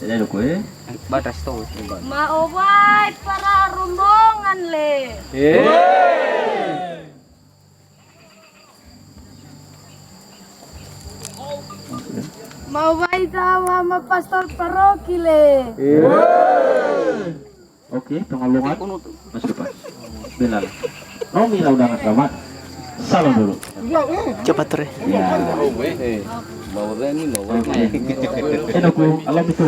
Jadi ada kue. Batas tuh. Maubay para rombongan le. Maubay sama ma pastor paroki le. Oke, pengalungan. Mas depan. Bilal. Oh, Mila udah nggak selamat. Salam dulu. Cepat terus. Ya. Mau ini mau. Oke. Aku alam itu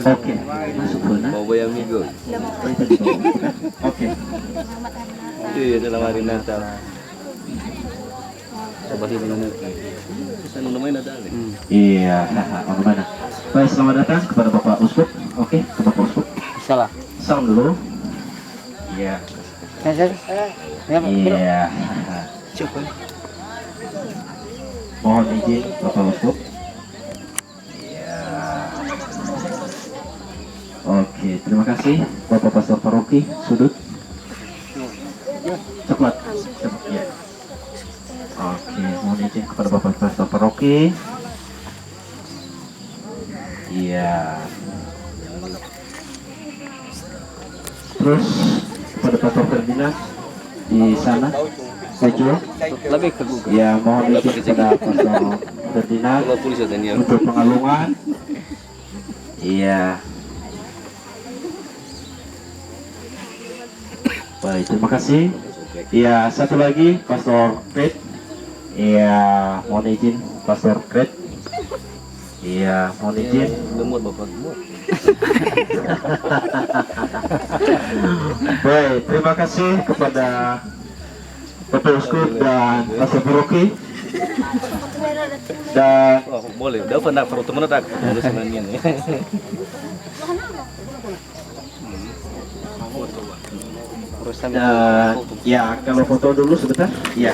Oke. Masuk dulu nah. Mau bayang minggu. Oke. Iya, dalam hari Natal. Coba di mana? Saya namanya Natal. Iya, bagaimana? Baik, selamat datang kepada Bapak Uskup. Oke, ke Bapak Uskup. Salah. Salam dulu. Iya. Iya. Coba. Mohon izin Bapak Uskup. Iya. Oke, terima kasih Bapak Pastor Paroki Sudut. Cepat. Cepat ya. Oke, mohon izin kepada Bapak Pastor Paroki. Iya. Terus kepada Pastor Ferdinand di sana, Sejo. Lebih ke Google. Ya, mohon izin kepada Pastor Ferdinand Kalau polisi tanya. untuk pengalungan. Iya. Baik, terima kasih. Iya, satu lagi Pastor Fred. Iya, mohon izin Pastor Fred. Iya, mohon izin. Lemot bapak. Baik, terima kasih kepada Bapak Uskup dan Pastor Paroki. Dan Oh, boleh. Udah pernah perlu teman tak? Ada sebenarnya nih. ya, kalau foto dulu sebentar. Ya.